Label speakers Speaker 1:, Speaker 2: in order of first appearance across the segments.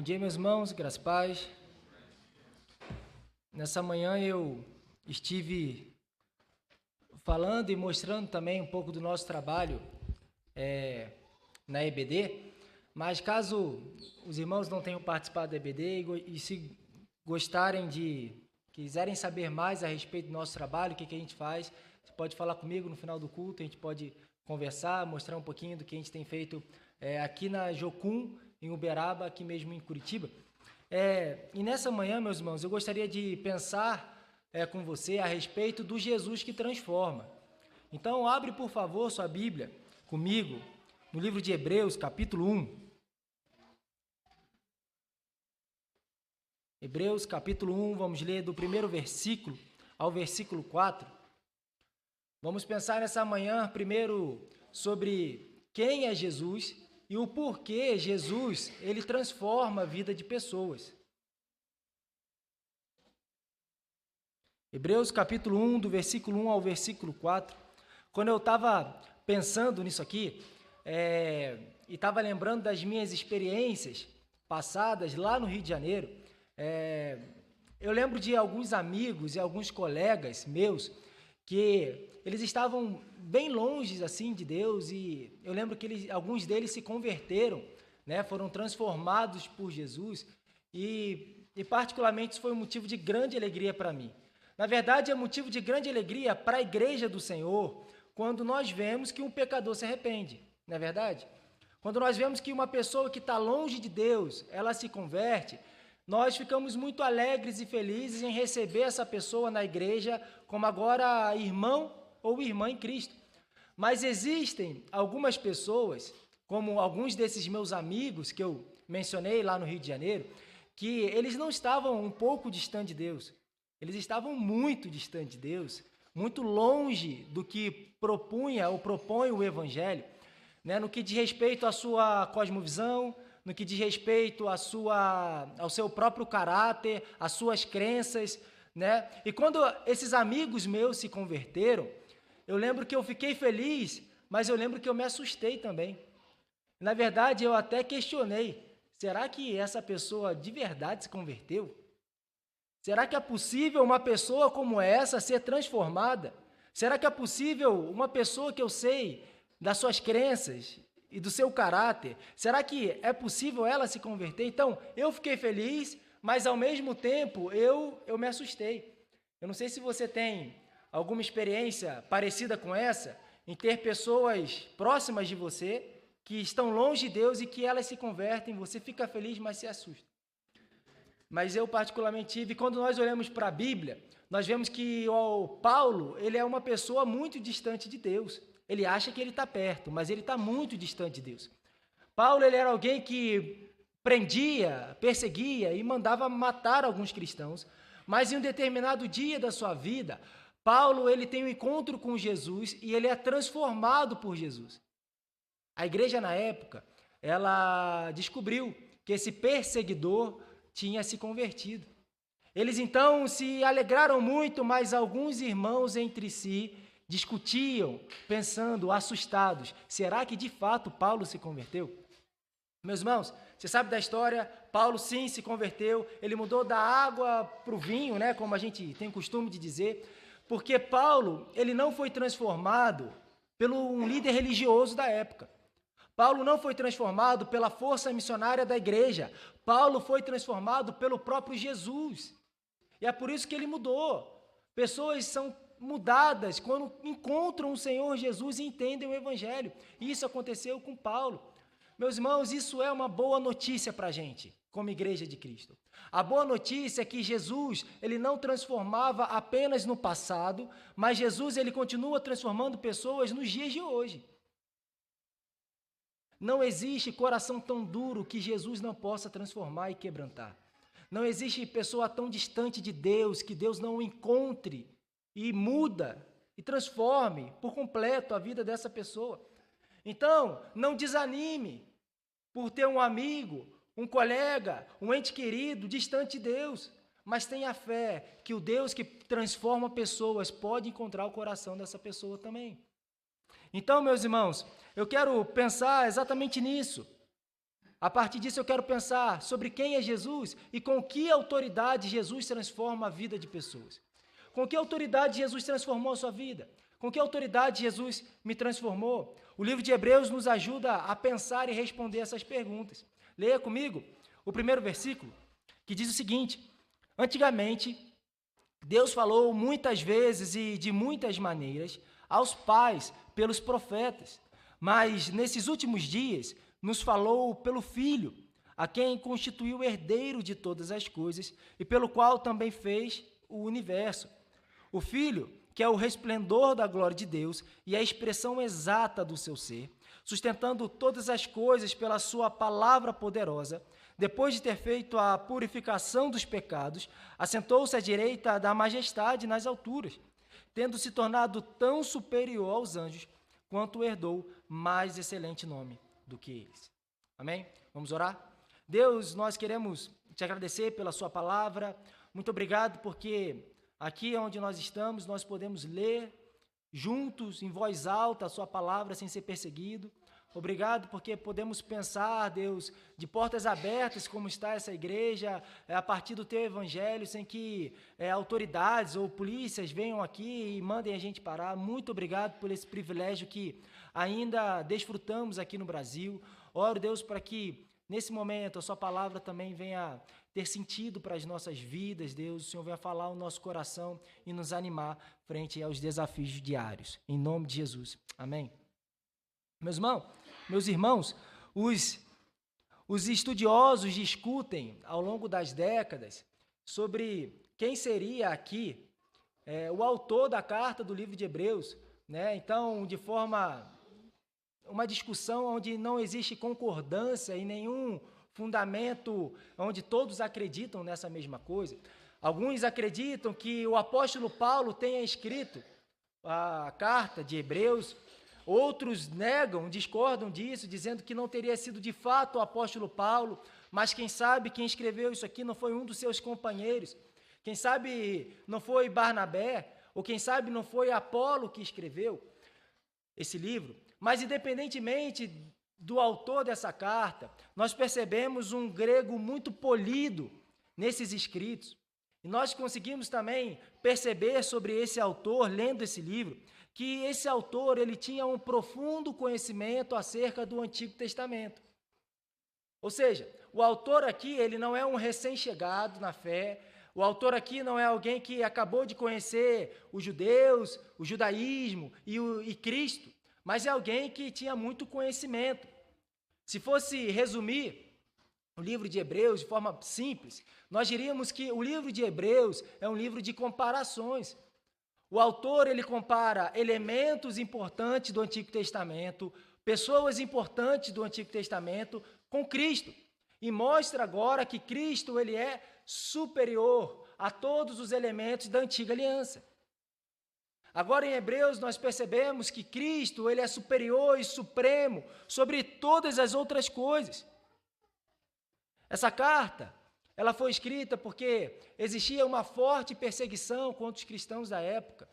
Speaker 1: dia, meus irmãos, graças a paz. Nessa manhã eu estive falando e mostrando também um pouco do nosso trabalho na EBD, mas caso os irmãos não tenham participado da EBD e se quiserem saber mais a respeito do nosso trabalho, o que a gente faz, você pode falar comigo no final do culto, a gente pode conversar, mostrar um pouquinho do que a gente tem feito aqui na Jocum, em Uberaba, aqui mesmo em Curitiba. E nessa manhã, meus irmãos, eu gostaria de pensar com você a respeito do Jesus que transforma. Então, abre, por favor, sua Bíblia comigo, no livro de Hebreus, capítulo 1. Hebreus, capítulo 1, vamos ler do primeiro versículo ao versículo 4. Vamos pensar nessa manhã, primeiro, sobre quem é Jesus e o porquê Jesus, ele transforma a vida de pessoas. Hebreus capítulo 1, do versículo 1 ao versículo 4. Quando eu estava pensando nisso aqui, e estava lembrando das minhas experiências passadas lá no Rio de Janeiro, eu lembro de alguns amigos e alguns colegas meus que eles estavam bem longe assim de Deus, e eu lembro que alguns deles se converteram, né, foram transformados por Jesus, e particularmente isso foi um motivo de grande alegria para mim. Na verdade, é motivo de grande alegria para a igreja do Senhor quando nós vemos que um pecador se arrepende, não é verdade? Quando nós vemos que uma pessoa que está longe de Deus, ela se converte, nós ficamos muito alegres e felizes em receber essa pessoa na igreja como agora irmão ou irmã em Cristo. Mas existem algumas pessoas, como alguns desses meus amigos que eu mencionei lá no Rio de Janeiro, que eles não estavam um pouco distantes de Deus. Eles estavam muito distantes de Deus, muito longe do que propunha ou propõe o Evangelho, né, no que diz respeito à sua cosmovisão, no que diz respeito ao seu próprio caráter, às suas crenças, né? E quando esses amigos meus se converteram, eu lembro que eu fiquei feliz, mas eu lembro que eu me assustei também. Na verdade, eu até questionei, será que essa pessoa de verdade se converteu? Será que é possível uma pessoa como essa ser transformada? Será que é possível uma pessoa que eu sei das suas crenças e do seu caráter, será que é possível ela se converter? Então, eu fiquei feliz, mas ao mesmo tempo eu me assustei. Eu não sei se você tem alguma experiência parecida com essa, em ter pessoas próximas de você que estão longe de Deus e que elas se convertem, você fica feliz, mas se assusta. Mas eu particularmente tive, quando nós olhamos para a Bíblia, nós vemos que o Paulo, ele é uma pessoa muito distante de Deus. Ele acha que ele está perto, mas ele está muito distante de Deus. Paulo, ele era alguém que prendia, perseguia e mandava matar alguns cristãos, mas em um determinado dia da sua vida, Paulo, ele tem um encontro com Jesus e ele é transformado por Jesus. A igreja, na época, ela descobriu que esse perseguidor tinha se convertido. Eles, então, se alegraram muito, mas alguns irmãos entre si discutiam, pensando, assustados, será que de fato Paulo se converteu? Meus irmãos, você sabe da história, Paulo sim se converteu, ele mudou da água para o vinho, né, como a gente tem costume de dizer, porque Paulo, ele não foi transformado pelo um líder religioso da época. Paulo não foi transformado pela força missionária da igreja, Paulo foi transformado pelo próprio Jesus. E é por isso que ele mudou. Pessoas são mudadas quando encontram o Senhor Jesus e entendem o Evangelho. E isso aconteceu com Paulo. Meus irmãos, isso é uma boa notícia para a gente, como igreja de Cristo. A boa notícia é que Jesus, ele não transformava apenas no passado, mas Jesus, ele continua transformando pessoas nos dias de hoje. Não existe coração tão duro que Jesus não possa transformar e quebrantar. Não existe pessoa tão distante de Deus que Deus não o encontre e muda e transforme por completo a vida dessa pessoa. Então, não desanime por ter um amigo, um colega, um ente querido distante de Deus, mas tenha fé que o Deus que transforma pessoas pode encontrar o coração dessa pessoa também. Então, meus irmãos, eu quero pensar exatamente nisso. A partir disso, eu quero pensar sobre quem é Jesus e com que autoridade Jesus transforma a vida de pessoas. Com que autoridade Jesus transformou a sua vida? Com que autoridade Jesus me transformou? O livro de Hebreus nos ajuda a pensar e responder essas perguntas. Leia comigo o primeiro versículo, que diz o seguinte: antigamente, Deus falou muitas vezes e de muitas maneiras aos pais pelos profetas, mas nesses últimos dias nos falou pelo Filho, a quem constituiu herdeiro de todas as coisas e pelo qual também fez o universo. O Filho, que é o resplendor da glória de Deus e a expressão exata do seu ser, sustentando todas as coisas pela sua palavra poderosa, depois de ter feito a purificação dos pecados, assentou-se à direita da majestade nas alturas, tendo se tornado tão superior aos anjos, quanto herdou mais excelente nome do que eles. Amém? Vamos orar? Deus, nós queremos te agradecer pela sua palavra. Muito obrigado porque aqui onde nós estamos, nós podemos ler juntos, em voz alta, a sua palavra sem ser perseguido. Obrigado porque podemos pensar, Deus, de portas abertas como está essa igreja, a partir do teu evangelho, sem que autoridades ou polícias venham aqui e mandem a gente parar. Muito obrigado por esse privilégio que ainda desfrutamos aqui no Brasil. Oro, Deus, para que nesse momento a sua palavra também venha ter sentido para as nossas vidas, Deus. O Senhor venha falar ao nosso coração e nos animar frente aos desafios diários. Em nome de Jesus. Amém. Meus irmãos, os estudiosos discutem ao longo das décadas sobre quem seria aqui o autor da carta do livro de Hebreus, né? Então, de forma, uma discussão onde não existe concordância e nenhum fundamento onde todos acreditam nessa mesma coisa. Alguns acreditam que o apóstolo Paulo tenha escrito a carta de Hebreus. Outros negam, discordam disso, dizendo que não teria sido de fato o apóstolo Paulo, mas quem sabe quem escreveu isso aqui não foi um dos seus companheiros, quem sabe não foi Barnabé, ou quem sabe não foi Apolo que escreveu esse livro. Mas independentemente do autor dessa carta, nós percebemos um grego muito polido nesses escritos. E nós conseguimos também perceber sobre esse autor, lendo esse livro, que esse autor ele tinha um profundo conhecimento acerca do Antigo Testamento. Ou seja, o autor aqui ele não é um recém-chegado na fé, o autor aqui não é alguém que acabou de conhecer os judeus, o judaísmo e Cristo, mas é alguém que tinha muito conhecimento. Se fosse resumir o livro de Hebreus de forma simples, nós diríamos que o livro de Hebreus é um livro de comparações. O autor ele compara elementos importantes do Antigo Testamento, pessoas importantes do Antigo Testamento com Cristo e mostra agora que Cristo ele é superior a todos os elementos da Antiga Aliança. Agora em Hebreus nós percebemos que Cristo ele é superior e supremo sobre todas as outras coisas. Essa carta ela foi escrita porque existia uma forte perseguição contra os cristãos da época.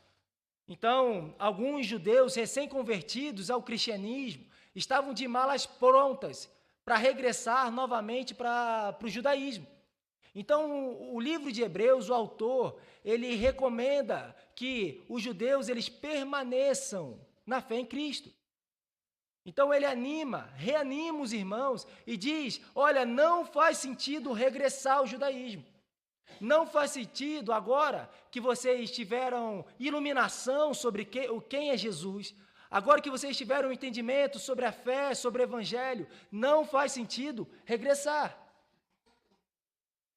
Speaker 1: Então, alguns judeus recém-convertidos ao cristianismo estavam de malas prontas para regressar novamente para o judaísmo. Então, o livro de Hebreus, o autor, ele recomenda que os judeus eles permaneçam na fé em Cristo. Então ele reanima os irmãos e diz, olha, não faz sentido regressar ao judaísmo. Não faz sentido agora que vocês tiveram iluminação sobre quem é Jesus, agora que vocês tiveram entendimento sobre a fé, sobre o evangelho, não faz sentido regressar.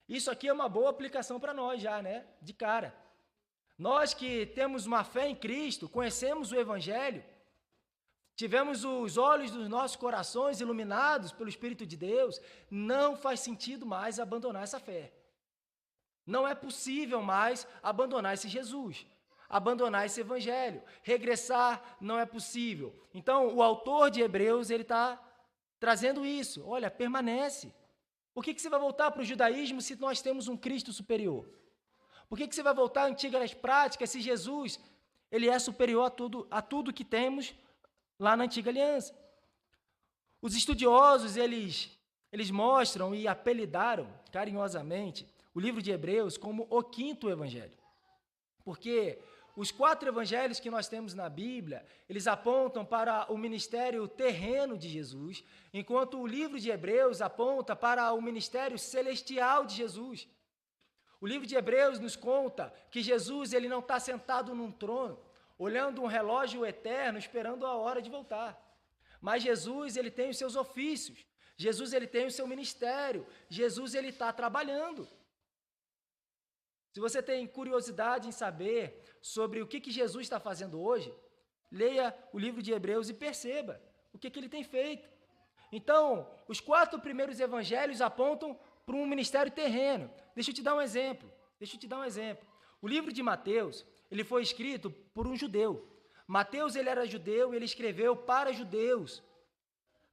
Speaker 1: Isso aqui é uma boa aplicação para nós já, né? De cara. Nós que temos uma fé em Cristo, conhecemos o evangelho, tivemos os olhos dos nossos corações iluminados pelo Espírito de Deus, não faz sentido mais abandonar essa fé. Não é possível mais abandonar esse Jesus, abandonar esse evangelho. Regressar não é possível. Então, o autor de Hebreus, ele está trazendo isso. Olha, permanece. Por que você vai voltar para o judaísmo se nós temos um Cristo superior? Por que você vai voltar à antigas práticas se Jesus ele é superior a tudo que temos lá na Antiga Aliança? Os estudiosos, eles eles mostram e apelidaram carinhosamente o livro de Hebreus como o quinto evangelho. Porque os 4 evangelhos que nós temos na Bíblia, eles apontam para o ministério terreno de Jesus, enquanto o livro de Hebreus aponta para o ministério celestial de Jesus. O livro de Hebreus nos conta que Jesus ele não está sentado num trono, olhando um relógio eterno, esperando a hora de voltar. Mas Jesus ele tem os seus ofícios, Jesus ele tem o seu ministério, Jesus ele está trabalhando. Se você tem curiosidade em saber sobre o que Jesus está fazendo hoje, leia o livro de Hebreus e perceba o que ele tem feito. Então, os 4 primeiros evangelhos apontam para um ministério terreno. Deixa eu te dar um exemplo. O livro de Mateus, ele foi escrito por um judeu. Mateus, ele era judeu e ele escreveu para judeus.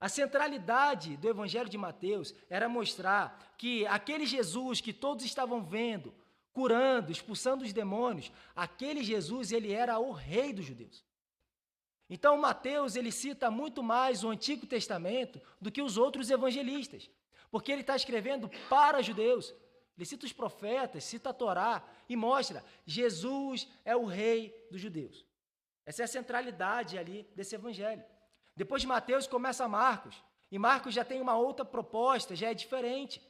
Speaker 1: A centralidade do evangelho de Mateus era mostrar que aquele Jesus que todos estavam vendo, curando, expulsando os demônios, aquele Jesus, ele era o rei dos judeus. Então, Mateus, ele cita muito mais o Antigo Testamento do que os outros evangelistas, porque ele está escrevendo para judeus. Ele cita os profetas, cita a Torá e mostra, Jesus é o rei dos judeus. Essa é a centralidade ali desse evangelho. Depois de Mateus começa Marcos, e Marcos já tem uma outra proposta, já é diferente.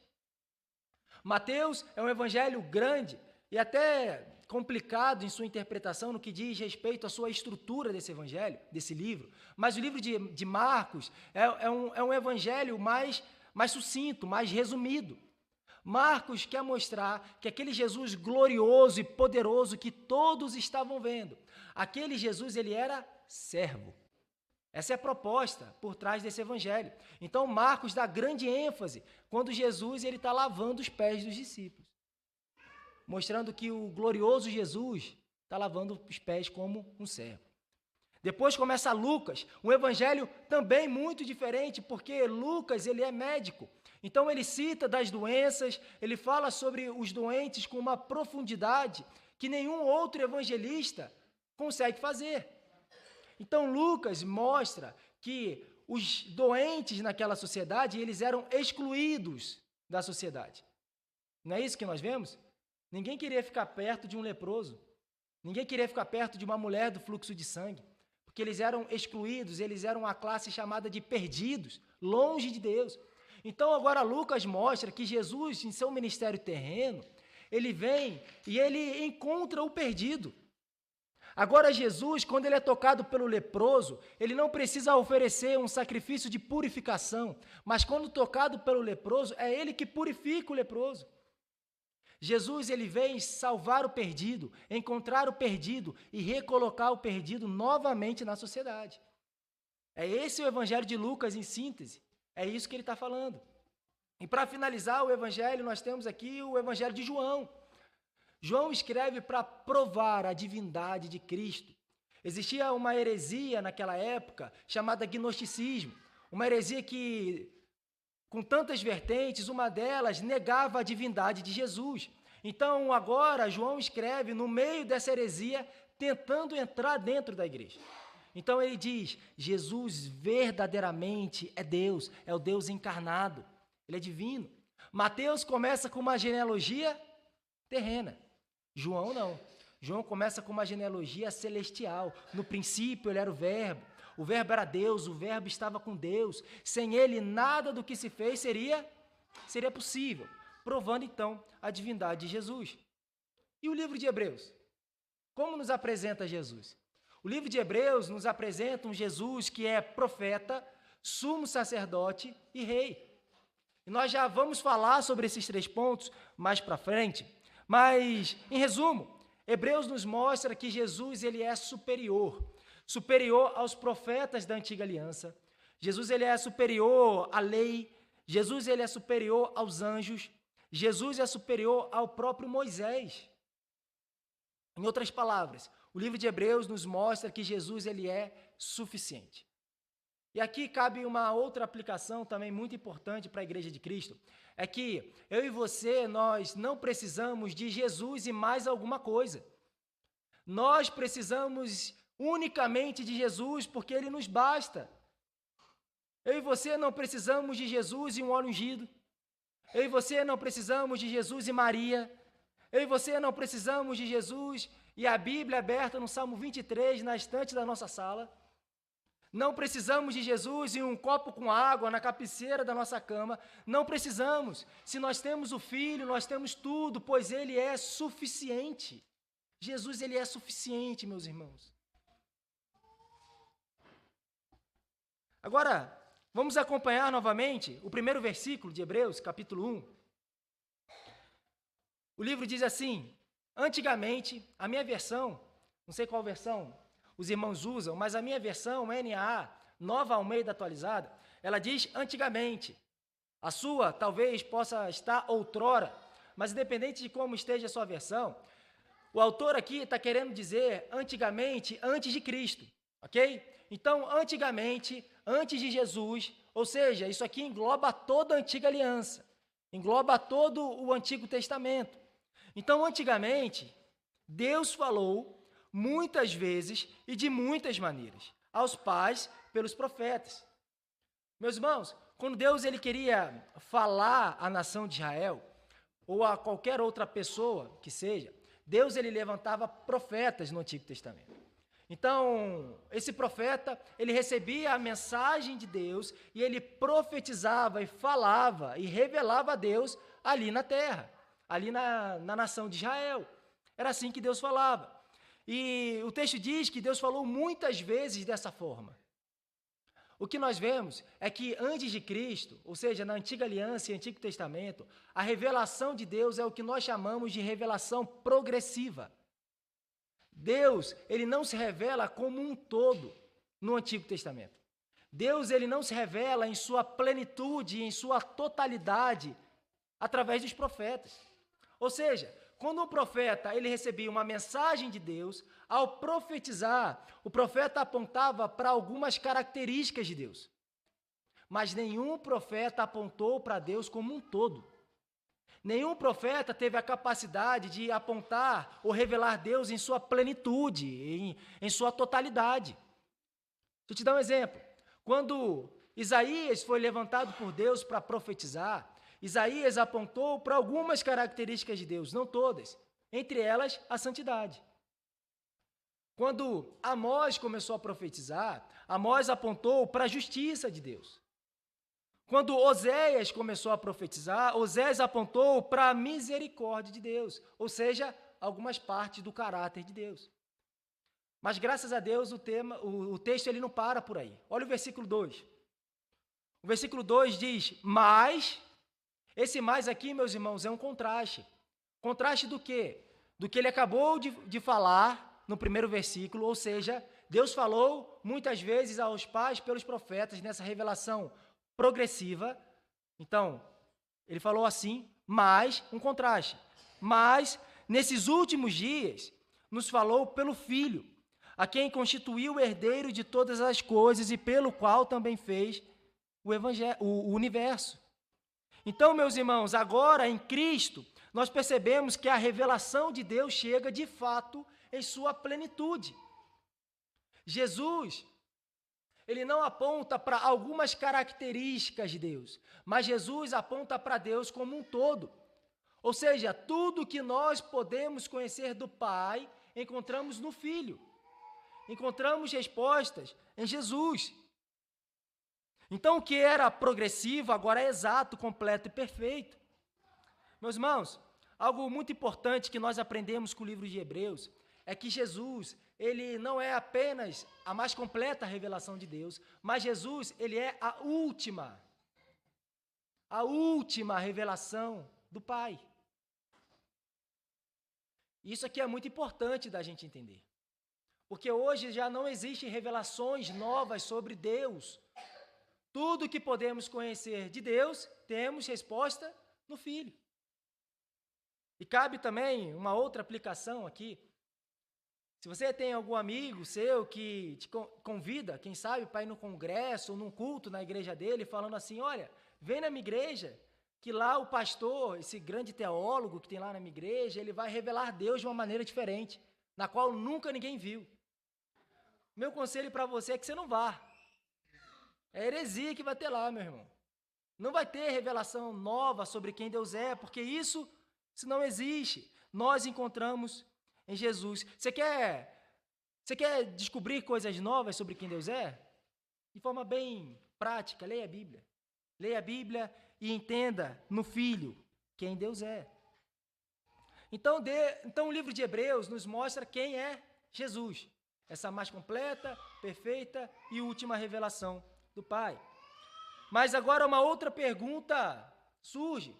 Speaker 1: Mateus é um evangelho grande e até complicado em sua interpretação no que diz respeito à sua estrutura desse evangelho, desse livro. Mas o livro de Marcos é um evangelho mais sucinto, mais resumido. Marcos quer mostrar que aquele Jesus glorioso e poderoso que todos estavam vendo, aquele Jesus ele era servo. Essa é a proposta por trás desse evangelho. Então, Marcos dá grande ênfase quando Jesus ele está lavando os pés dos discípulos, mostrando que o glorioso Jesus está lavando os pés como um servo. Depois começa Lucas, um evangelho também muito diferente, porque Lucas ele é médico. Então, ele cita das doenças, ele fala sobre os doentes com uma profundidade que nenhum outro evangelista consegue fazer. Então, Lucas mostra que os doentes naquela sociedade, eles eram excluídos da sociedade. Não é isso que nós vemos? Ninguém queria ficar perto de um leproso. Ninguém queria ficar perto de uma mulher do fluxo de sangue. Porque eles eram excluídos, eles eram a classe chamada de perdidos, longe de Deus. Então, agora Lucas mostra que Jesus, em seu ministério terreno, ele vem e ele encontra o perdido. Agora, Jesus, quando ele é tocado pelo leproso, ele não precisa oferecer um sacrifício de purificação, mas quando tocado pelo leproso, é ele que purifica o leproso. Jesus, ele vem salvar o perdido, encontrar o perdido e recolocar o perdido novamente na sociedade. É esse o evangelho de Lucas em síntese, é isso que ele está falando. E para finalizar o evangelho, nós temos aqui o evangelho de João. João escreve para provar a divindade de Cristo. Existia uma heresia naquela época chamada gnosticismo, uma heresia que, com tantas vertentes, uma delas negava a divindade de Jesus. Então, agora, João escreve no meio dessa heresia, tentando entrar dentro da igreja. Então, ele diz, Jesus verdadeiramente é Deus, é o Deus encarnado, ele é divino. Mateus começa com uma genealogia terrena. João não. João começa com uma genealogia celestial. No princípio ele era o verbo era Deus, o verbo estava com Deus. Sem ele nada do que se fez seria possível, provando então a divindade de Jesus. E o livro de Hebreus? Como nos apresenta Jesus? O livro de Hebreus nos apresenta um Jesus que é profeta, sumo sacerdote e rei. E nós já vamos falar sobre esses 3 pontos mais para frente. Mas, em resumo, Hebreus nos mostra que Jesus ele é superior aos profetas da antiga aliança. Jesus ele é superior à lei, Jesus ele é superior aos anjos, Jesus é superior ao próprio Moisés. Em outras palavras, o livro de Hebreus nos mostra que Jesus ele é suficiente. E aqui cabe uma outra aplicação também muito importante para a Igreja de Cristo, é que eu e você, nós não precisamos de Jesus e mais alguma coisa. Nós precisamos unicamente de Jesus porque ele nos basta. Eu e você não precisamos de Jesus e um óleo ungido. Eu e você não precisamos de Jesus e Maria. Eu e você não precisamos de Jesus e a Bíblia aberta no Salmo 23, na estante da nossa sala. Não precisamos de Jesus e um copo com água na cabeceira da nossa cama. Não precisamos. Se nós temos o Filho, nós temos tudo, pois Ele é suficiente. Jesus, Ele é suficiente, meus irmãos. Agora, vamos acompanhar novamente o primeiro versículo de Hebreus, capítulo 1. O livro diz assim: antigamente, a minha versão, não sei qual versão os irmãos usam, mas a minha versão, NAA, Nova Almeida Atualizada, ela diz antigamente. A sua talvez possa estar outrora, mas independente de como esteja a sua versão, o autor aqui está querendo dizer antigamente, antes de Cristo, ok? Então, antigamente, antes de Jesus, ou seja, isso aqui engloba toda a antiga aliança, engloba todo o Antigo Testamento. Então, antigamente, Deus falou muitas vezes e de muitas maneiras aos pais pelos profetas. Meus irmãos, quando Deus ele queria falar à nação de Israel, ou a qualquer outra pessoa que seja, Deus ele levantava profetas no Antigo Testamento. Então, esse profeta, ele recebia a mensagem de Deus e ele profetizava e falava e revelava a Deus ali na terra, ali na nação de Israel. Era assim que Deus falava. E o texto diz que Deus falou muitas vezes dessa forma. O que nós vemos é que antes de Cristo, ou seja, na Antiga Aliança e Antigo Testamento, a revelação de Deus é o que nós chamamos de revelação progressiva. Deus, ele não se revela como um todo no Antigo Testamento. Deus, ele não se revela em sua plenitude, em sua totalidade, através dos profetas. Ou seja, quando um profeta ele recebia uma mensagem de Deus, ao profetizar, o profeta apontava para algumas características de Deus. Mas nenhum profeta apontou para Deus como um todo. Nenhum profeta teve a capacidade de apontar ou revelar Deus em sua plenitude, em sua totalidade. Deixa eu te dar um exemplo. Quando Isaías foi levantado por Deus para profetizar, Isaías apontou para algumas características de Deus, não todas, entre elas a santidade. Quando Amós começou a profetizar, Amós apontou para a justiça de Deus. Quando Oséias começou a profetizar, Oséias apontou para a misericórdia de Deus, ou seja, algumas partes do caráter de Deus. Mas graças a Deus o texto ele não para por aí. Olha o versículo 2. O versículo 2 diz, mas, esse mais aqui, meus irmãos, é um contraste. Contraste do quê? Do que ele acabou de falar no primeiro versículo, ou seja, Deus falou muitas vezes aos pais pelos profetas nessa revelação progressiva. Então, ele falou assim, mas, um contraste. Mas, nesses últimos dias, nos falou pelo Filho, a quem constituiu o herdeiro de todas as coisas e pelo qual também fez o universo. Então, meus irmãos, agora em Cristo, nós percebemos que a revelação de Deus chega de fato em sua plenitude. Jesus, ele não aponta para algumas características de Deus, mas Jesus aponta para Deus como um todo. Ou seja, tudo que nós podemos conhecer do Pai, encontramos no Filho. Encontramos respostas em Jesus. Então, o que era progressivo agora é exato, completo e perfeito. Meus irmãos, algo muito importante que nós aprendemos com o livro de Hebreus é que Jesus, ele não é apenas a mais completa revelação de Deus, mas Jesus, ele é a última revelação do Pai. Isso aqui é muito importante da gente entender. Porque hoje já não existem revelações novas sobre Deus. Tudo que podemos conhecer de Deus, temos resposta no Filho. E cabe também uma outra aplicação aqui. Se você tem algum amigo seu que te convida, quem sabe, para ir no congresso ou num culto na igreja dele, falando assim, olha, vem na minha igreja, que lá o pastor, esse grande teólogo que tem lá na minha igreja, ele vai revelar Deus de uma maneira diferente, na qual nunca ninguém viu. Meu conselho para você é que você não vá. É heresia que vai ter lá, meu irmão. Não vai ter revelação nova sobre quem Deus é, porque isso não existe. Nós encontramos em Jesus. Você quer descobrir coisas novas sobre quem Deus é? De forma bem prática, leia a Bíblia. Leia a Bíblia e entenda no Filho quem Deus é. Então o livro de Hebreus nos mostra quem é Jesus. Essa mais completa, perfeita e última revelação do Pai. Mas agora uma outra pergunta surge.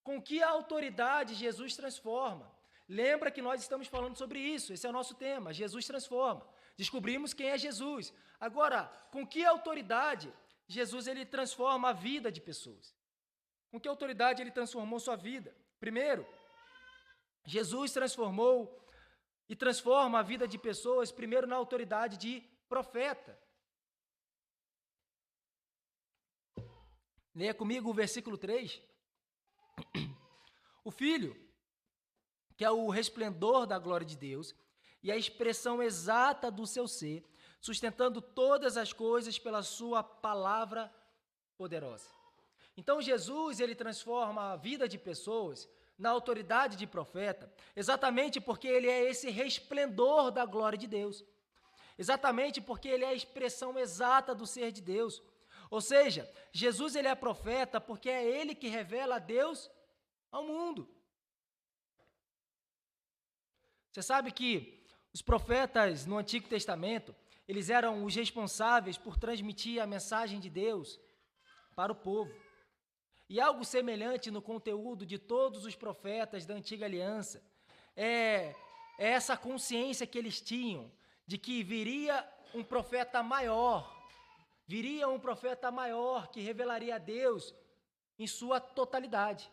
Speaker 1: Com que autoridade Jesus transforma? Lembra que nós estamos falando sobre isso, esse é o nosso tema, Jesus transforma. Descobrimos quem é Jesus. Agora, com que autoridade Jesus ele transforma a vida de pessoas? Com que autoridade ele transformou sua vida? Primeiro, Jesus transformou e transforma a vida de pessoas, primeiro na autoridade de profeta. Leia comigo o versículo 3. O Filho, que é o resplendor da glória de Deus e a expressão exata do seu ser, sustentando todas as coisas pela sua palavra poderosa. Então Jesus, ele transforma a vida de pessoas na autoridade de profeta, exatamente porque ele é esse resplendor da glória de Deus. Exatamente porque ele é a expressão exata do ser de Deus. Ou seja, Jesus ele é profeta porque é ele que revela a Deus ao mundo. Você sabe que os profetas no Antigo Testamento, eles eram os responsáveis por transmitir a mensagem de Deus para o povo. E algo semelhante no conteúdo de todos os profetas da Antiga Aliança é essa consciência que eles tinham de que viria um profeta maior que revelaria a Deus em sua totalidade.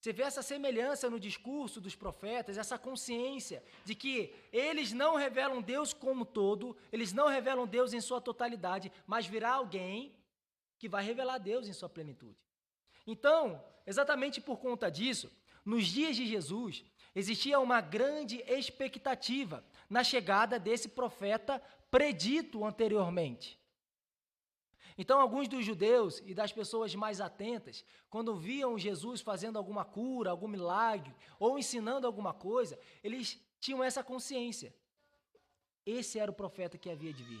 Speaker 1: Você vê essa semelhança no discurso dos profetas, essa consciência de que eles não revelam Deus como todo, eles não revelam Deus em sua totalidade, mas virá alguém que vai revelar Deus em sua plenitude. Então, exatamente por conta disso, nos dias de Jesus, existia uma grande expectativa na chegada desse profeta predito anteriormente. Então, alguns dos judeus e das pessoas mais atentas, quando viam Jesus fazendo alguma cura, algum milagre, ou ensinando alguma coisa, eles tinham essa consciência. Esse era o profeta que havia de vir.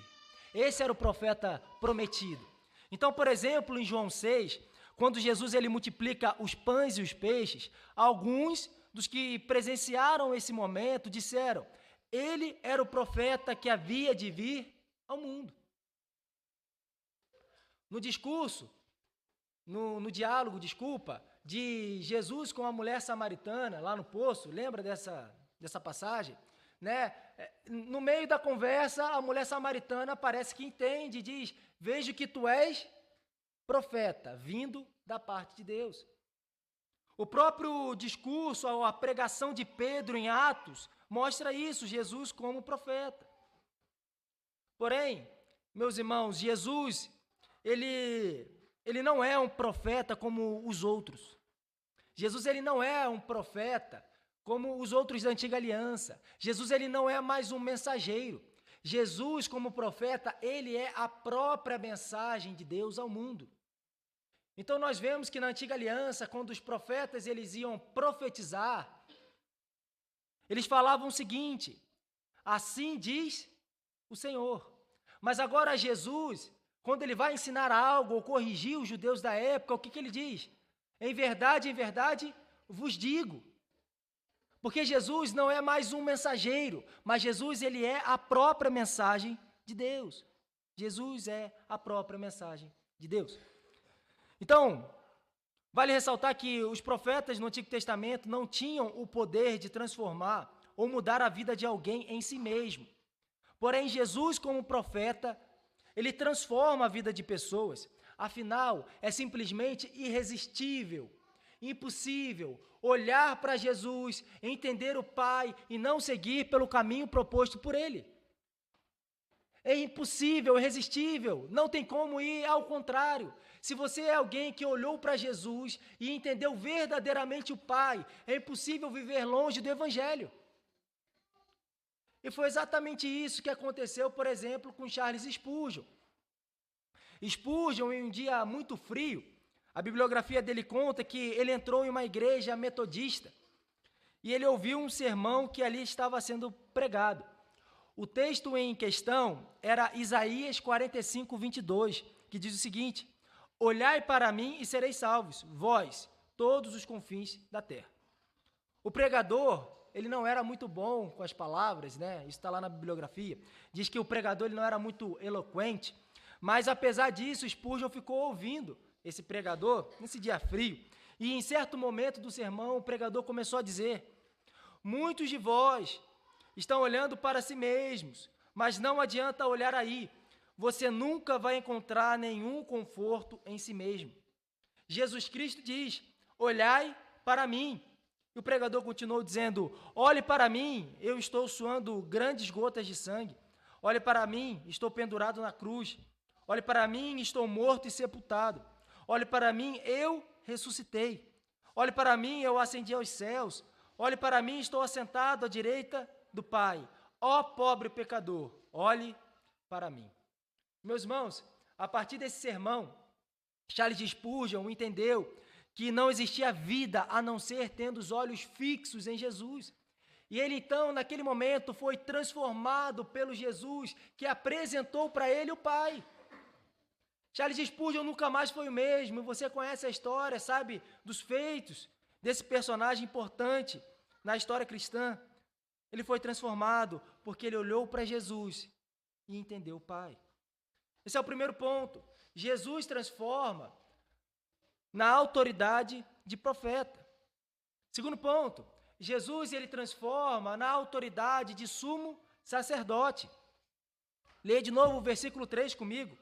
Speaker 1: Esse era o profeta prometido. Então, por exemplo, em João 6, quando Jesus ele multiplica os pães e os peixes, alguns dos que presenciaram esse momento disseram: ele era o profeta que havia de vir ao mundo. No discurso, no diálogo, de Jesus com a mulher samaritana, lá no poço, lembra dessa passagem? Né? No meio da conversa, a mulher samaritana parece que entende e diz: vejo que tu és profeta, vindo da parte de Deus. O próprio discurso, a pregação de Pedro em Atos, mostra isso, Jesus como profeta. Porém, meus irmãos, Jesus, ele não é um profeta como os outros. Jesus ele não é um profeta como os outros da Antiga Aliança. Jesus ele não é mais um mensageiro. Jesus, como profeta, ele é a própria mensagem de Deus ao mundo. Então nós vemos que na Antiga Aliança, quando os profetas eles iam profetizar, eles falavam o seguinte: assim diz o Senhor. Mas agora Jesus, quando ele vai ensinar algo ou corrigir os judeus da época, o que ele diz? Em verdade, vos digo. Porque Jesus não é mais um mensageiro, mas Jesus ele é a própria mensagem de Deus. Jesus é a própria mensagem de Deus. Então, vale ressaltar que os profetas no Antigo Testamento não tinham o poder de transformar ou mudar a vida de alguém em si mesmo. Porém, Jesus, como profeta, ele transforma a vida de pessoas. Afinal, é simplesmente irresistível, impossível olhar para Jesus, entender o Pai e não seguir pelo caminho proposto por Ele. É impossível, irresistível, não tem como ir ao contrário. Se você é alguém que olhou para Jesus e entendeu verdadeiramente o Pai, é impossível viver longe do Evangelho. E foi exatamente isso que aconteceu, por exemplo, com Charles Spurgeon. Spurgeon, em um dia muito frio, a bibliografia dele conta que ele entrou em uma igreja metodista e ele ouviu um sermão que ali estava sendo pregado. O texto em questão era Isaías 45, 22, que diz o seguinte: olhai para mim e sereis salvos, vós, todos os confins da terra. O pregador, ele não era muito bom com as palavras, né? Isso está lá na bibliografia. Diz que o pregador ele não era muito eloquente, mas apesar disso, Spurgeon ficou ouvindo esse pregador nesse dia frio. E em certo momento do sermão, o pregador começou a dizer: muitos de vós estão olhando para si mesmos, mas não adianta olhar aí. Você nunca vai encontrar nenhum conforto em si mesmo. Jesus Cristo diz: olhai para mim. E o pregador continuou dizendo: olhe para mim, eu estou suando grandes gotas de sangue. Olhe para mim, estou pendurado na cruz. Olhe para mim, estou morto e sepultado. Olhe para mim, eu ressuscitei. Olhe para mim, eu ascendi aos céus. Olhe para mim, estou assentado à direita do Pai. Ó pobre pecador, olhe para mim. Meus irmãos, a partir desse sermão, Charles Spurgeon entendeu que não existia vida a não ser tendo os olhos fixos em Jesus. E ele então, naquele momento, foi transformado pelo Jesus que apresentou para ele o Pai. Charles Spurgeon nunca mais foi o mesmo. Você conhece a história, sabe, dos feitos desse personagem importante na história cristã. Ele foi transformado porque ele olhou para Jesus e entendeu o Pai. Esse é o primeiro ponto. Jesus transforma na autoridade de profeta. Segundo ponto, Jesus ele transforma na autoridade de sumo sacerdote. Leia de novo o versículo 3 comigo,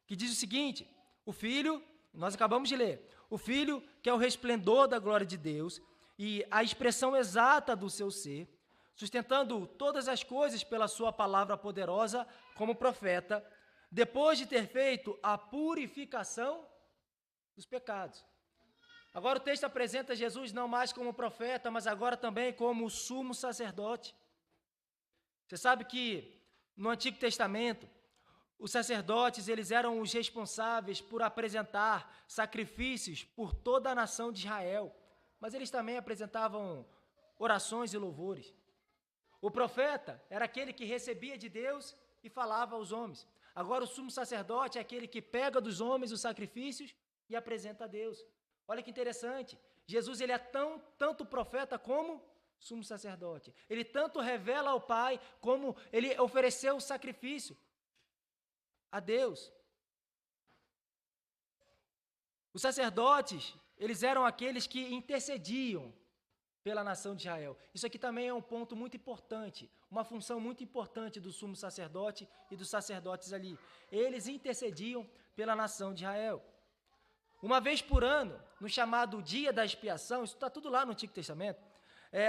Speaker 1: que diz o seguinte: o Filho, nós acabamos de ler, o Filho que é o resplendor da glória de Deus e a expressão exata do seu ser, sustentando todas as coisas pela sua palavra poderosa como profeta, depois de ter feito a purificação dos pecados. Agora o texto apresenta Jesus não mais como profeta, mas agora também como sumo sacerdote. Você sabe que no Antigo Testamento, os sacerdotes eles eram os responsáveis por apresentar sacrifícios por toda a nação de Israel, mas eles também apresentavam orações e louvores. O profeta era aquele que recebia de Deus e falava aos homens. Agora o sumo sacerdote é aquele que pega dos homens os sacrifícios e apresenta a Deus. Olha que interessante, Jesus ele é tanto profeta como sumo sacerdote. Ele tanto revela ao Pai como ele ofereceu o sacrifício a Deus. Os sacerdotes, eles eram aqueles que intercediam pela nação de Israel. Isso aqui também é um ponto muito importante, uma função muito importante do sumo sacerdote e dos sacerdotes ali. Eles intercediam pela nação de Israel. Uma vez por ano, no chamado Dia da Expiação, isso está tudo lá no Antigo Testamento,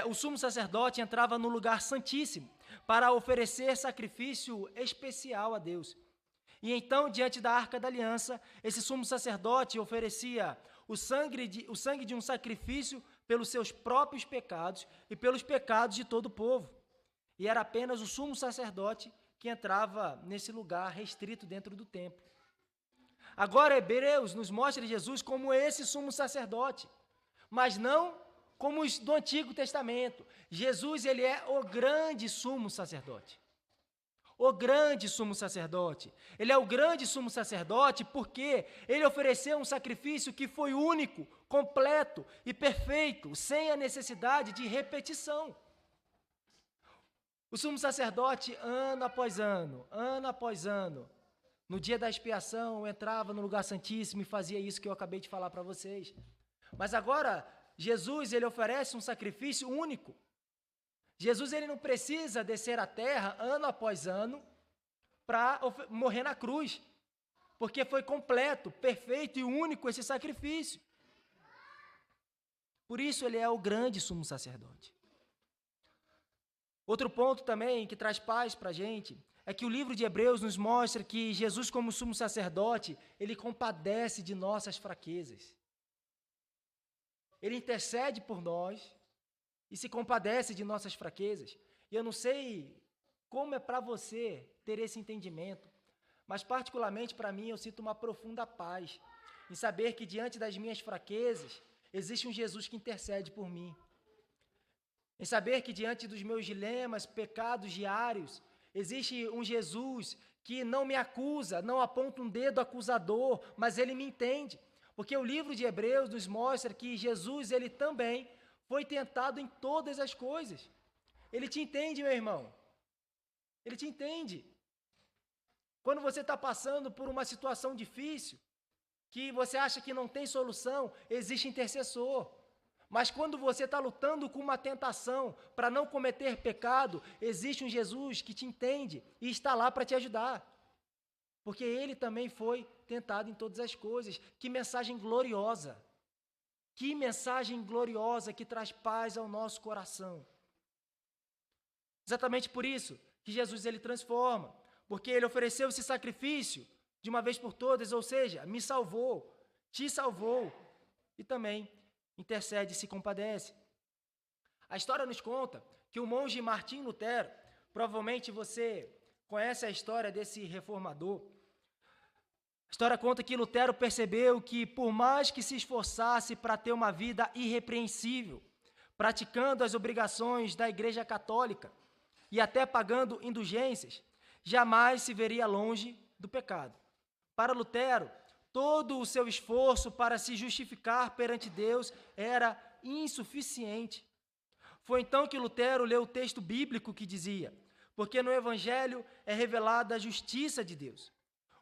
Speaker 1: o sumo sacerdote entrava no lugar santíssimo para oferecer sacrifício especial a Deus. E então, diante da Arca da Aliança, esse sumo sacerdote oferecia o sangue de um sacrifício pelos seus próprios pecados e pelos pecados de todo o povo. E era apenas o sumo sacerdote que entrava nesse lugar restrito dentro do templo. Agora, Hebreus nos mostra Jesus como esse sumo sacerdote, mas não como os do Antigo Testamento. Jesus, ele é o grande sumo sacerdote. O grande sumo sacerdote. Ele é o grande sumo sacerdote porque ele ofereceu um sacrifício que foi único, completo e perfeito, sem a necessidade de repetição. O sumo sacerdote, ano após ano, no dia da expiação, entrava no lugar santíssimo e fazia isso que eu acabei de falar para vocês. Mas agora, Jesus, ele oferece um sacrifício único. Jesus, ele não precisa descer à terra, ano após ano, para morrer na cruz, porque foi completo, perfeito e único esse sacrifício. Por isso, ele é o grande sumo sacerdote. Outro ponto também que traz paz para a gente é que o livro de Hebreus nos mostra que Jesus, como sumo sacerdote, ele compadece de nossas fraquezas. Ele intercede por nós e se compadece de nossas fraquezas. E eu não sei como é para você ter esse entendimento, mas particularmente para mim eu sinto uma profunda paz em saber que diante das minhas fraquezas existe um Jesus que intercede por mim. Em saber que diante dos meus dilemas, pecados diários, existe um Jesus que não me acusa, não aponta um dedo acusador, mas ele me entende. Porque o livro de Hebreus nos mostra que Jesus, ele também foi tentado em todas as coisas. Ele te entende, meu irmão. Ele te entende. Quando você está passando por uma situação difícil, que você acha que não tem solução, existe intercessor. Mas quando você está lutando com uma tentação para não cometer pecado, existe um Jesus que te entende e está lá para te ajudar. Porque ele também foi tentado em todas as coisas. Que mensagem gloriosa! Que mensagem gloriosa que traz paz ao nosso coração. Exatamente por isso que Jesus ele transforma, porque ele ofereceu esse sacrifício de uma vez por todas, ou seja, me salvou, te salvou e também intercede e se compadece. A história nos conta que o monge Martim Lutero, provavelmente você conhece a história desse reformador. A história conta que Lutero percebeu que, por mais que se esforçasse para ter uma vida irrepreensível, praticando as obrigações da Igreja Católica e até pagando indulgências, jamais se veria longe do pecado. Para Lutero, todo o seu esforço para se justificar perante Deus era insuficiente. Foi então que Lutero leu o texto bíblico que dizia: porque no Evangelho é revelada a justiça de Deus.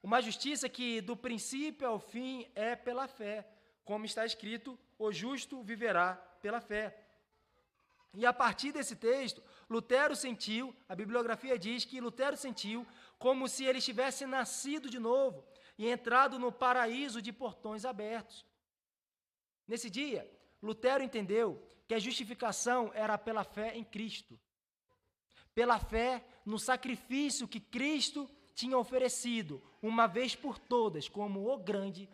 Speaker 1: Uma justiça que, do princípio ao fim, é pela fé. Como está escrito, o justo viverá pela fé. E a partir desse texto, Lutero sentiu, a bibliografia diz que Lutero sentiu como se ele tivesse nascido de novo e entrado no paraíso de portões abertos. Nesse dia, Lutero entendeu que a justificação era pela fé em Cristo, pela fé no sacrifício que Cristo tinha oferecido uma vez por todas como o grande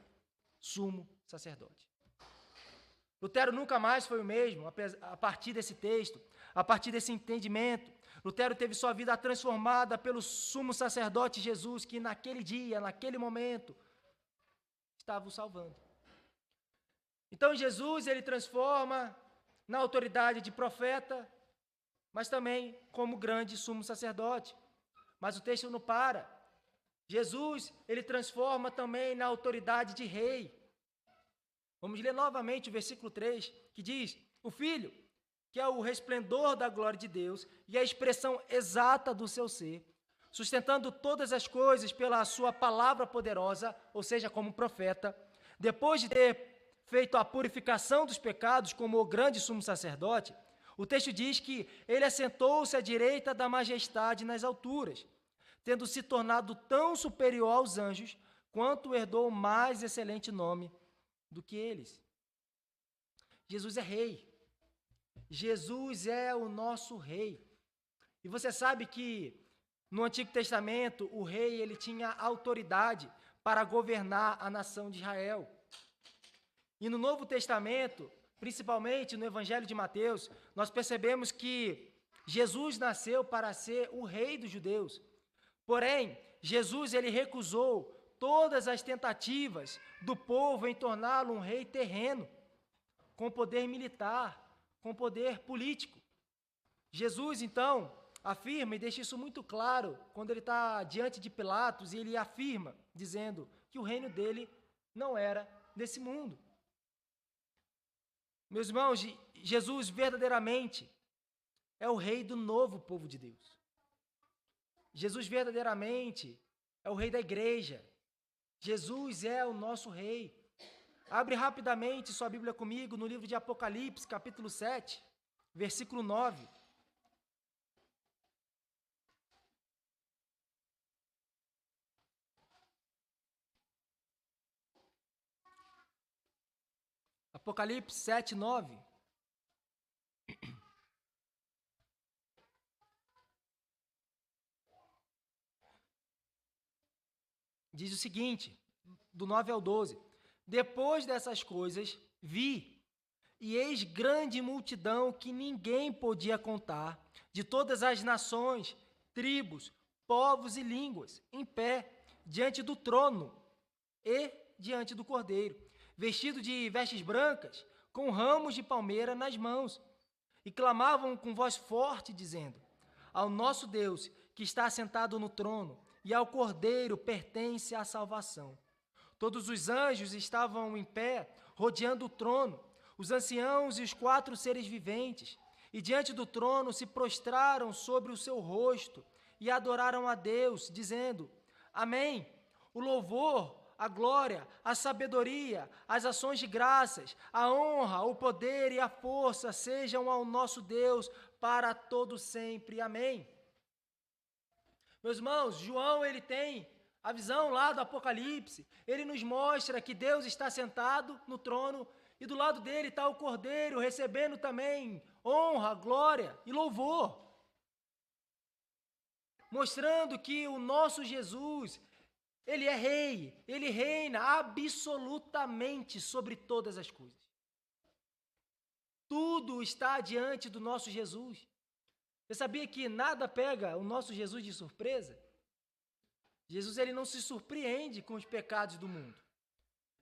Speaker 1: sumo sacerdote. Lutero nunca mais foi o mesmo a partir desse texto, a partir desse entendimento. Lutero teve sua vida transformada pelo sumo sacerdote Jesus, que naquele dia, naquele momento, estava o salvando. Então Jesus, ele transforma na autoridade de profeta, mas também como grande sumo sacerdote. Mas o texto não para. Jesus, ele transforma também na autoridade de rei. Vamos ler novamente o versículo 3, que diz: o Filho, que é o resplendor da glória de Deus e a expressão exata do seu ser, sustentando todas as coisas pela sua palavra poderosa, ou seja, como profeta, depois de ter feito a purificação dos pecados como o grande sumo sacerdote, o texto diz que ele assentou-se à direita da majestade nas alturas, tendo se tornado tão superior aos anjos, quanto herdou mais excelente nome do que eles. Jesus é rei. Jesus é o nosso rei. E você sabe que no Antigo Testamento o rei ele tinha autoridade para governar a nação de Israel. E no Novo Testamento, principalmente no Evangelho de Mateus, nós percebemos que Jesus nasceu para ser o rei dos judeus. Porém, Jesus ele recusou todas as tentativas do povo em torná-lo um rei terreno, com poder militar, com poder político. Jesus, então, afirma e deixa isso muito claro quando ele está diante de Pilatos e ele afirma, dizendo que o reino dele não era desse mundo. Meus irmãos, Jesus verdadeiramente é o rei do novo povo de Deus. Jesus verdadeiramente é o rei da igreja. Jesus é o nosso rei. Abre rapidamente sua Bíblia comigo no livro de Apocalipse, capítulo 7, versículo 9. Apocalipse 7, 9. Diz o seguinte, do 9 ao 12. Depois dessas coisas, vi, e eis grande multidão que ninguém podia contar, de todas as nações, tribos, povos e línguas, em pé, diante do trono e diante do Cordeiro, vestido de vestes brancas, com ramos de palmeira nas mãos, e clamavam com voz forte, dizendo: ao nosso Deus, que está assentado no trono, e ao Cordeiro pertence a salvação. Todos os anjos estavam em pé, rodeando o trono, os anciãos e os 4 seres viventes, e diante do trono se prostraram sobre o seu rosto e adoraram a Deus, dizendo: Amém. O louvor, a glória, a sabedoria, as ações de graças, a honra, o poder e a força sejam ao nosso Deus para todo sempre. Amém. Meus irmãos, João, ele tem a visão lá do Apocalipse. Ele nos mostra que Deus está sentado no trono e do lado dele está o Cordeiro, recebendo também honra, glória e louvor. Mostrando que o nosso Jesus, ele é rei, ele reina absolutamente sobre todas as coisas. Tudo está diante do nosso Jesus. Você sabia que nada pega o nosso Jesus de surpresa? Jesus, ele não se surpreende com os pecados do mundo.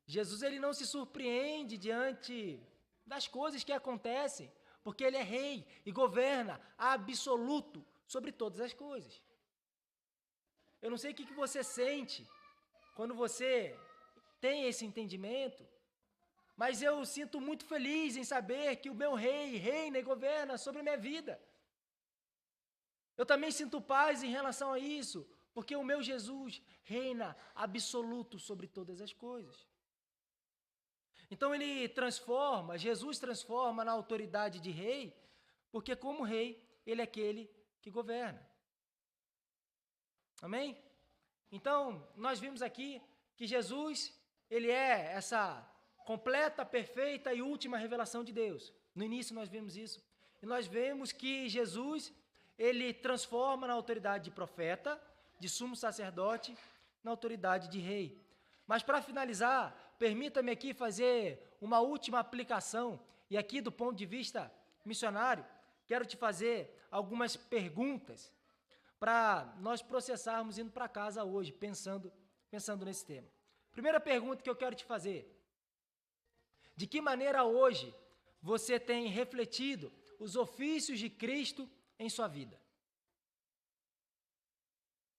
Speaker 1: Jesus, ele não se surpreende diante das coisas que acontecem, porque ele é rei e governa absoluto sobre todas as coisas. Eu não sei o que você sente quando você tem esse entendimento, mas eu sinto muito feliz em saber que o meu rei reina e governa sobre a minha vida. Eu também sinto paz em relação a isso, porque o meu Jesus reina absoluto sobre todas as coisas. Então Jesus transforma na autoridade de rei, porque como rei, ele é aquele que governa. Amém? Então, nós vimos aqui que Jesus, ele é essa completa, perfeita e última revelação de Deus. No início nós vimos isso. E nós vemos que Jesus, ele transforma na autoridade de profeta, de sumo sacerdote, na autoridade de rei. Mas para finalizar, permita-me aqui fazer uma última aplicação, e aqui do ponto de vista missionário, quero te fazer algumas perguntas para nós processarmos indo para casa hoje, pensando nesse tema. Primeira pergunta que eu quero te fazer: de que maneira hoje você tem refletido os ofícios de Cristo em sua vida?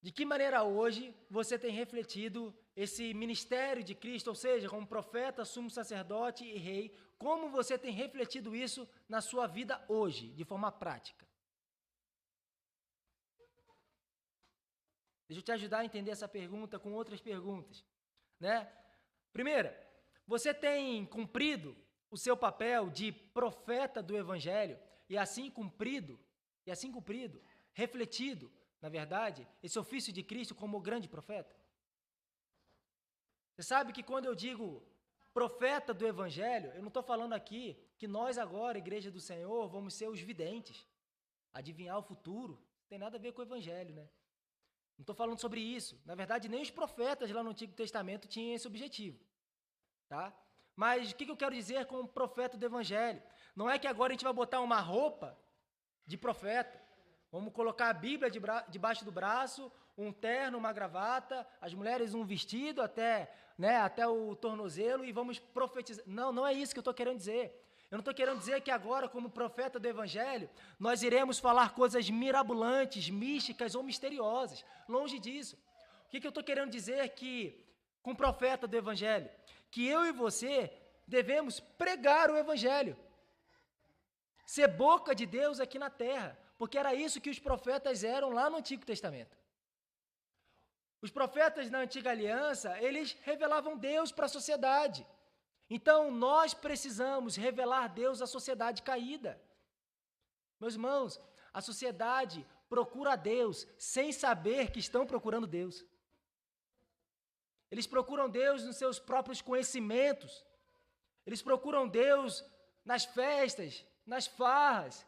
Speaker 1: De que maneira hoje você tem refletido esse ministério de Cristo, ou seja, como profeta, sumo sacerdote e rei, como você tem refletido isso na sua vida hoje, de forma prática? Deixa eu te ajudar a entender essa pergunta com outras perguntas, né? Primeira, você tem cumprido o seu papel de profeta do Evangelho e assim cumprido, refletido, na verdade, esse ofício de Cristo como o grande profeta? Você sabe que quando eu digo profeta do Evangelho, eu não estou falando aqui que nós agora, Igreja do Senhor, vamos ser os videntes, adivinhar o futuro. Não tem nada a ver com o Evangelho, né? Não estou falando sobre isso. Na verdade, nem os profetas lá no Antigo Testamento tinham esse objetivo, tá? Mas o que eu quero dizer com profeta do Evangelho? Não é que agora a gente vai botar uma roupa de profeta, vamos colocar a Bíblia debaixo do braço, um terno, uma gravata, as mulheres um vestido até o tornozelo e vamos profetizar. Não, não é isso que eu estou querendo dizer. Eu não estou querendo dizer que agora, como profeta do Evangelho, nós iremos falar coisas mirabolantes, místicas ou misteriosas. Longe disso. O que eu estou querendo dizer é que, com o profeta do Evangelho, que eu e você devemos pregar o Evangelho. Ser boca de Deus aqui na terra. Porque era isso que os profetas eram lá no Antigo Testamento. Os profetas na Antiga Aliança, eles revelavam Deus para a sociedade. Então, nós precisamos revelar Deus à sociedade caída. Meus irmãos, a sociedade procura Deus sem saber que estão procurando Deus. Eles procuram Deus nos seus próprios conhecimentos. Eles procuram Deus nas festas, nas farras,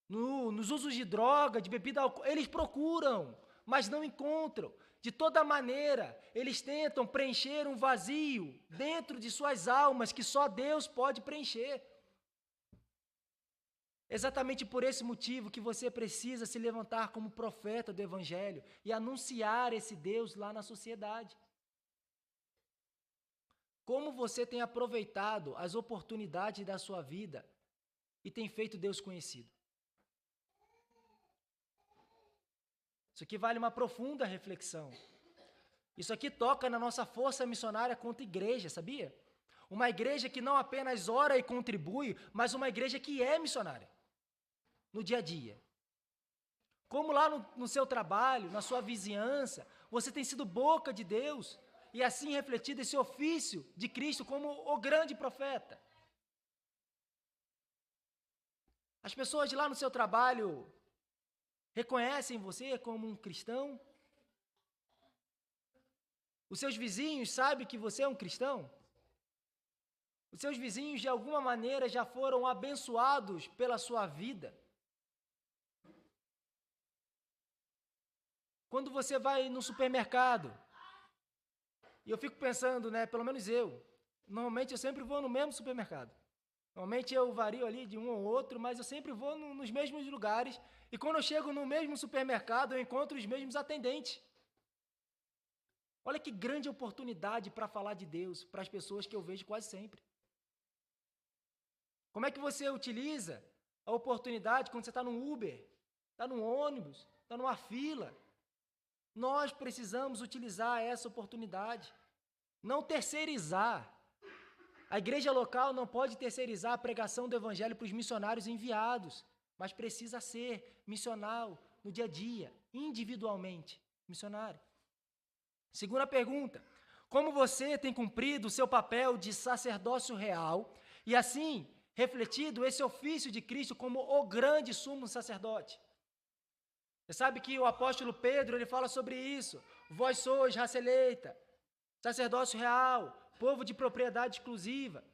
Speaker 1: nos usos de droga, de bebida alcoólica. Eles procuram, mas não encontram. De toda maneira, eles tentam preencher um vazio dentro de suas almas que só Deus pode preencher. Exatamente por esse motivo que você precisa se levantar como profeta do Evangelho e anunciar esse Deus lá na sociedade. Como você tem aproveitado as oportunidades da sua vida e tem feito Deus conhecido? Isso aqui vale uma profunda reflexão. Isso aqui toca na nossa força missionária contra a igreja, sabia? Uma igreja que não apenas ora e contribui, mas uma igreja que é missionária no dia a dia. Como lá no seu trabalho, na sua vizinhança, você tem sido boca de Deus e assim refletido esse ofício de Cristo como o grande profeta. As pessoas lá no seu trabalho reconhecem você como um cristão? Os seus vizinhos sabem que você é um cristão? Os seus vizinhos, de alguma maneira, já foram abençoados pela sua vida? Quando você vai no supermercado, e eu fico pensando, né, pelo menos normalmente eu sempre vou no mesmo supermercado. Normalmente eu vario ali de um ou outro, mas eu sempre vou nos mesmos lugares, e quando eu chego no mesmo supermercado, eu encontro os mesmos atendentes. Olha que grande oportunidade para falar de Deus para as pessoas que eu vejo quase sempre. Como é que você utiliza a oportunidade quando você está no Uber, está no ônibus, está numa fila? Nós precisamos utilizar essa oportunidade, não terceirizar. A igreja local não pode terceirizar a pregação do evangelho para os missionários enviados, mas precisa ser missional no dia a dia, individualmente, missionário. Segunda pergunta: como você tem cumprido o seu papel de sacerdócio real e assim refletido esse ofício de Cristo como o grande sumo sacerdote? Você sabe que o apóstolo Pedro, ele fala sobre isso. Vós sois raça eleita, sacerdócio real, povo de propriedade exclusiva.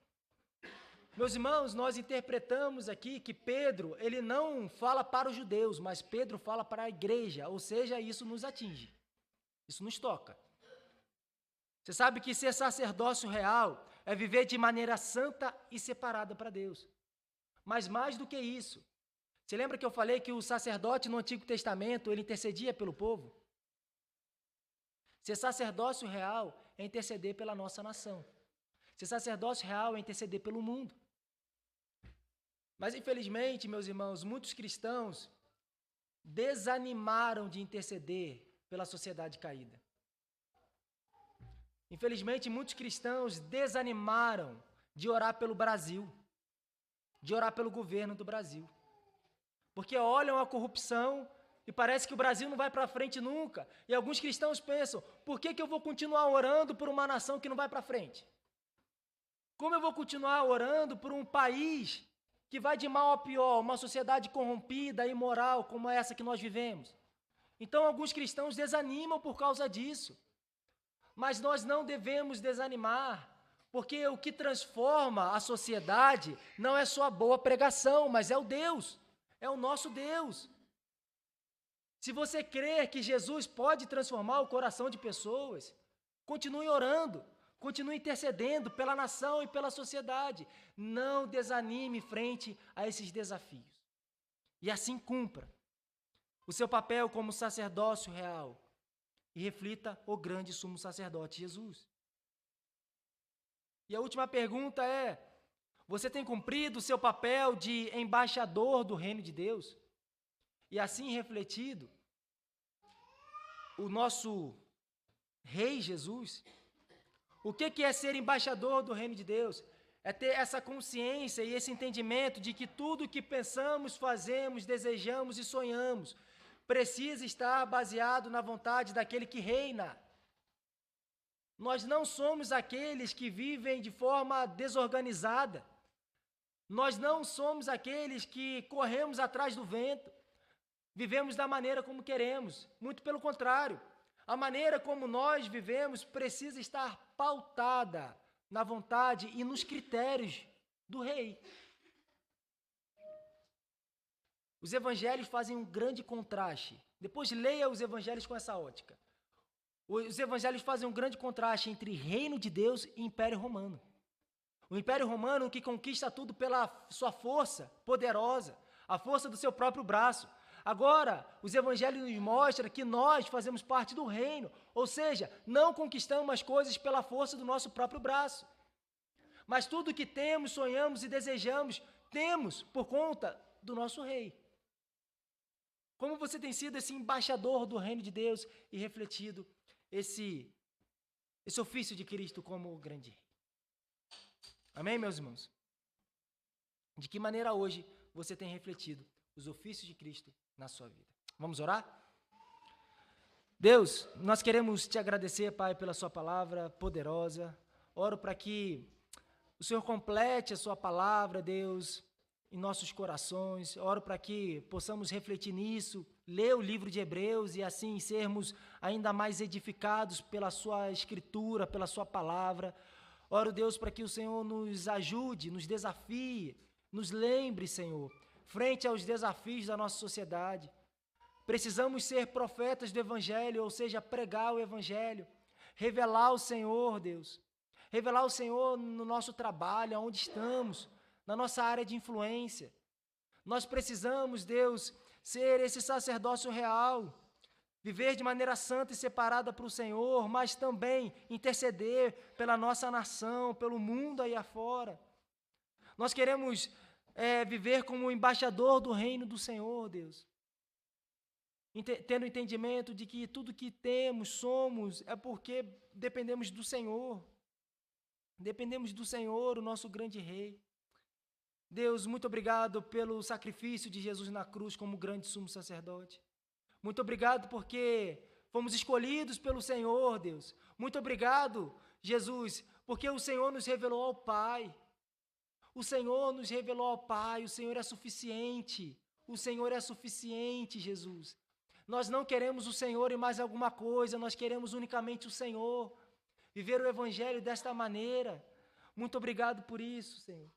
Speaker 1: Meus irmãos, nós interpretamos aqui que Pedro, ele não fala para os judeus, mas Pedro fala para a igreja, ou seja, isso nos atinge, isso nos toca. Você sabe que ser sacerdócio real é viver de maneira santa e separada para Deus. Mas mais do que isso, você lembra que eu falei que o sacerdote no Antigo Testamento, ele intercedia pelo povo? Ser sacerdócio real é interceder pela nossa nação. Ser sacerdócio real é interceder pelo mundo. Mas, infelizmente, meus irmãos, muitos cristãos desanimaram de interceder pela sociedade caída. Infelizmente, muitos cristãos desanimaram de orar pelo Brasil, de orar pelo governo do Brasil. Porque olham a corrupção e parece que o Brasil não vai para frente nunca. E alguns cristãos pensam, por que eu vou continuar orando por uma nação que não vai para frente? Como eu vou continuar orando por um país que vai de mal a pior, uma sociedade corrompida, imoral, como essa que nós vivemos? Então, alguns cristãos desanimam por causa disso. Mas nós não devemos desanimar, porque o que transforma a sociedade não é só a boa pregação, mas é o Deus, é o nosso Deus. Se você crer que Jesus pode transformar o coração de pessoas, continue orando, continue intercedendo pela nação e pela sociedade. Não desanime frente a esses desafios. E assim cumpra o seu papel como sacerdócio real e reflita o grande sumo sacerdote Jesus. E a última pergunta é: você tem cumprido o seu papel de embaixador do reino de Deus? E assim refletido o nosso Rei Jesus? O que é ser embaixador do reino de Deus? É ter essa consciência e esse entendimento de que tudo o que pensamos, fazemos, desejamos e sonhamos precisa estar baseado na vontade daquele que reina. Nós não somos aqueles que vivem de forma desorganizada. Nós não somos aqueles que corremos atrás do vento. Vivemos da maneira como queremos. Muito pelo contrário. A maneira como nós vivemos precisa estar pautada na vontade e nos critérios do Rei. Os evangelhos fazem um grande contraste. Depois leia os evangelhos com essa ótica. Os evangelhos fazem um grande contraste entre reino de Deus e Império Romano. O Império Romano que conquista tudo pela sua força poderosa. a força do seu próprio braço. Agora, os evangelhos nos mostram que nós fazemos parte do reino, ou seja, não conquistamos as coisas pela força do nosso próprio braço. Mas tudo que temos, sonhamos e desejamos, temos por conta do nosso rei. Como você tem sido esse embaixador do reino de Deus e refletido esse ofício de Cristo como o grande rei? Amém, meus irmãos? De que maneira hoje você tem refletido os ofícios de Cristo na sua vida? Vamos orar? Deus, nós queremos te agradecer, Pai, pela sua palavra poderosa. Oro para que o Senhor complete a sua palavra, Deus, em nossos corações. Oro para que possamos refletir nisso, ler o livro de Hebreus e assim sermos ainda mais edificados pela sua escritura, pela sua palavra. Oro, Deus, para que o Senhor nos ajude, nos desafie, nos lembre, Senhor, frente aos desafios da nossa sociedade. Precisamos ser profetas do Evangelho, ou seja, pregar o Evangelho, revelar o Senhor, Deus. Revelar o Senhor no nosso trabalho, onde estamos, na nossa área de influência. Nós precisamos, Deus, ser esse sacerdócio real, viver de maneira santa e separada para o Senhor, mas também interceder pela nossa nação, pelo mundo aí afora. Nós queremos viver como embaixador do reino do Senhor, Deus. Tendo entendimento de que tudo que temos, somos, é porque dependemos do Senhor. Dependemos do Senhor, o nosso grande rei. Deus, muito obrigado pelo sacrifício de Jesus na cruz como grande sumo sacerdote. Muito obrigado porque fomos escolhidos pelo Senhor, Deus. Muito obrigado, Jesus, porque o Senhor nos revelou ao Pai. O Senhor nos revelou ao Pai, o Senhor é suficiente. O Senhor é suficiente, Jesus. Nós não queremos o Senhor e mais alguma coisa, nós queremos unicamente o Senhor. Viver o Evangelho desta maneira. Muito obrigado por isso, Senhor.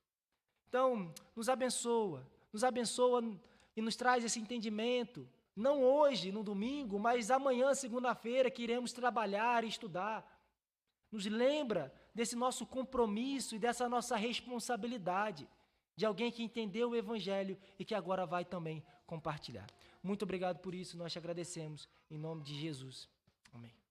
Speaker 1: Então, nos abençoa e nos traz esse entendimento. Não hoje, no domingo, mas amanhã, segunda-feira, que iremos trabalhar e estudar. Nos lembra desse nosso compromisso e dessa nossa responsabilidade de alguém que entendeu o Evangelho e que agora vai também compartilhar. Muito obrigado por isso, nós te agradecemos, em nome de Jesus. Amém.